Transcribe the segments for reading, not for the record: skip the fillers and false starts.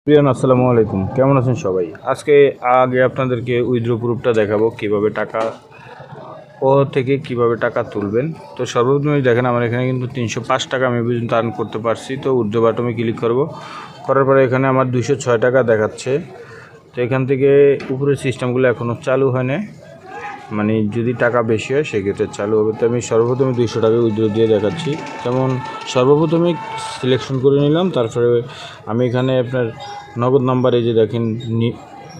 প্রিয়ান আসসালামু আলাইকুম, কেমন আছেন সবাই? আজকে আপনাদেরকে উইথড্র প্রুফটা দেখাবো কিভাবে টাকা থেকে কিভাবে টাকা তুলবেন। তো সর্বপ্রথমে দেখেন আমার এখানে কিন্তু 305 টাকা আমি পর্যন্ত আর্ন করতে পারছি। তো উইথড্র বাটনে ক্লিক করব, করার পরে এখানে আমার 206 টাকা দেখাচ্ছে। তো এখান থেকে উপরের সিস্টেমগুলো এখনও চালু হয় না, মানে যদি টাকা বেশি হয় সেক্ষেত্রে চালু হবে। তো আমি সর্বপ্রথমে 200 টাকা উইথড্র দিয়ে দেখাচ্ছি। যেমন সর্বপ্রথমে সিলেকশন করে নিলাম, তারপরে আমি এখানে আপনার নগদ নাম্বারে যে দেখেন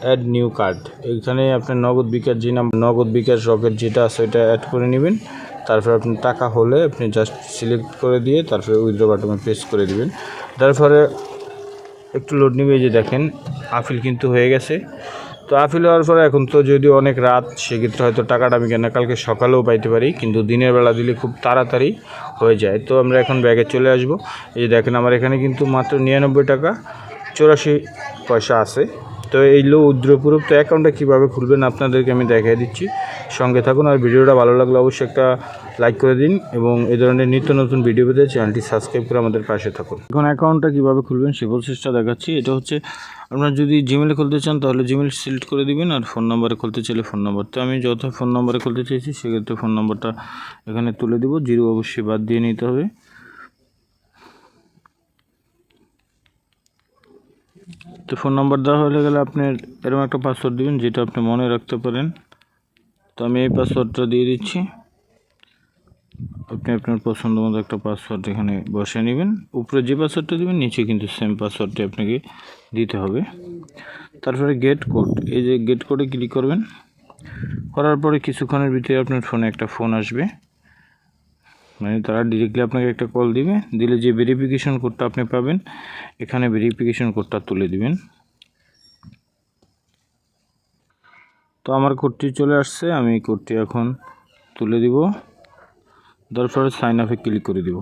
অ্যাড নিউ কার্ড, এখানে আপনার নগদ বিকাশ যে নাম্বার নগদ বিকাশ রকেট যেটা আছে ওইটা অ্যাড করে নেবেন। তারপরে আপনি টাকা হলে আপনি জাস্ট সিলেক্ট করে দিয়ে তারপরে উইথড্র বাটনে প্রেস করে দিবেন। তারপরে একটু লোড নেবে, এই যে দেখেন আপিল কিন্তু হয়ে গেছে। তো আপিল হওয়ার পরে এখন তো যদি অনেক রাত, সেক্ষেত্রে হয়তো টাকাটা আমি কেন কালকে সকালেও পাইতে পারি, কিন্তু দিনের বেলা দিলে খুব তাড়াতাড়ি হয়ে যায়। তো আমরা এখন ব্যাগে চলে আসব। এই যে দেখেন আমার এখানে কিন্তু মাত্র 99 টাকা 84 পয়সা আছে। তো এই উইথড্র প্রুফ তো অ্যাকাউন্টটা কীভাবে খুলবেন আপনাদেরকে আমি দেখিয়ে দিচ্ছি, সঙ্গে থাকুন। আর ভিডিওটা ভালো লাগলে অবশ্যই একটা লাইক করে দিন এবং এই ধরনের নিত্য নতুন ভিডিও পেতে চ্যানেলটি সাবস্ক্রাইব করে আমাদের পাশে থাকুন। এখন অ্যাকাউন্টটা কীভাবে খুলবেন সে প্রসেসটা দেখাচ্ছি। এটা হচ্ছে আপনারা যদি জিমেলে খুলতে চান তাহলে জিমেল সিলেক্ট করে দিবেন, আর ফোন নাম্বারে খুলতে চাইলে ফোন নাম্বার। তো আমি যত ফোন নাম্বারে খুলতে চাইছি সেক্ষেত্রে ফোন নাম্বারটা এখানে তুলে দিব, 0 অবশ্যই বাদ দিয়ে নিতে হবে। তো ফোন নাম্বার দেওয়া হয়ে গেলে আপনার এরকম একটা পাসওয়ার্ড দিবেন যেটা আপনি মনে রাখতে পারেন। তো আমি এই পাসওয়ার্ডটা দিয়ে দিচ্ছি। আপনি আপনার পছন্দ মতো একটা পাসওয়ার্ড এখানে বসিয়ে নেবেন। উপরে যে পাসওয়ার্ডটা দেবেন নিচে কিন্তু সেম পাসওয়ার্ডটি আপনাকে দিতে হবে। তারপরে গেট কোড, এই যে গেট কোডে ক্লিক করবেন। করার পরে কিছুক্ষণের ভিতরে আপনার ফোনে একটা ফোন আসবে, মানে তারা ডিরেক্টলি আপনাকে একটা কল দিবে। দিলে যে ভেরিফিকেশন কোডটা আপনি পাবেন, এখানে ভেরিফিকেশন কোডটা তুলে দিবেন। তো আমার কোডটি চলে আসছে, আমি এই কোডটি এখন তুলে দিব। তারপরে সাইন আপে ক্লিক করে দিব।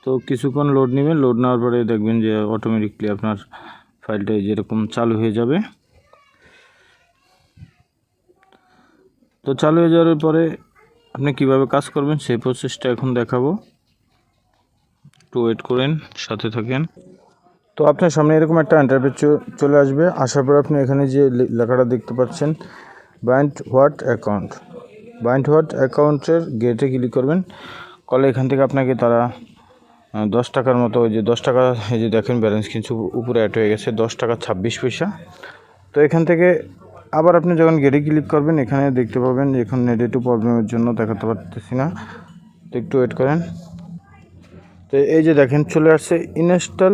তো কিছুক্ষণ লোড নেবেন, লোড নেওয়ার পরে দেখবেন যে অটোমেটিকলি আপনার ফাইলটা যেরকম চালু হয়ে যাবে। তো চালু হয়ে যাওয়ার পরে আপনি কিভাবে কাজ করবেন সেই প্রসেসটা এখন দেখাবো, একটু ওয়েট করেন, সাথে থাকেন। তো আপনার সামনে এরকম একটা ইন্টারফেস চলে আসবে। আসার পর আপনি এখানে যে লেখাটা দেখতে পাচ্ছেন bind what account, bind what অ্যাকাউন্টের গেটে ক্লিক করবেন। কলে এখান থেকে আপনাকে তারা 10 টাকার মতো, ওই যে 10 টাকা, এই যে দেখেন ব্যালেন্স কিন্তু উপরে অ্যাড হয়ে গেছে 10 টাকা 26 পয়সা। তো এখান থেকে আবার আপনি যখন গেটে ক্লিক করবেন এখানে দেখতে পাবেন যে এখন নেট একটু প্রবলেমের জন্য দেখাতে পারতেছি না, তো একটু ওয়েট করেন। তো এই যে দেখেন চলে আসছে ইনস্টল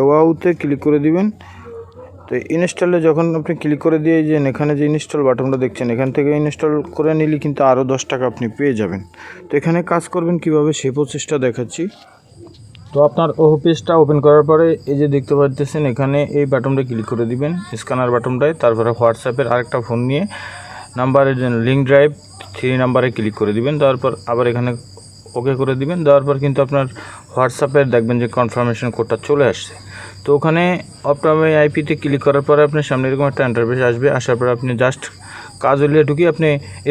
ওয়াউতে ক্লিক করে দিবেন। তো ইনস্টলে যখন আপনি ক্লিক করে দিয়ে যে এখানে যে ইনস্টল বাটনটা দেখছেন, এখান থেকে ইনস্টল করে নিলে কিন্তু আরও 10 টাকা আপনি পেয়ে যাবেন। তো এখানে কাজ করবেন কিভাবে সেই প্রসেসটা দেখাচ্ছি। তো আপনার পেজটা ওপেন করার পরে এই যে দেখতে পাচ্ছেন এখানে এই বাটনটা ক্লিক করে দিবেন, স্ক্যানার বাটনটায়। তারপরে হোয়াটসঅ্যাপের আরেকটা ফোন নিয়ে নাম্বারের জন্য লিঙ্ক ড্রাইভ 3 নাম্বারে ক্লিক করে দিবেন। তারপর আবার এখানে ওকে করে দিবেন। দেওয়ার পর কিন্তু আপনার হোয়াটসঅ্যাপের দেখবেন যে কনফার্মেশন কোডটা চলে আসছে। তো ওখানে আপনার আইপিতে ক্লিক করার পরে আপনার সামনে এরকম একটা ইন্টারফেস আসবে। আসার পর আপনি জাস্ট কাজ হলে ঢুকিয়ে আপনি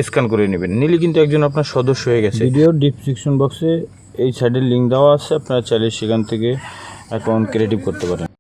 স্ক্যান করে নেবেন, নিলে কিন্তু একজন আপনার সদস্য হয়ে গেছে। ভিডিওর ডিসক্রিপশন বক্সে এই সাইডের লিঙ্ক দেওয়া আছে, আপনারা চাইলে সেখান থেকে অ্যাকাউন্ট ক্রিয়েটিভ করতে পারেন।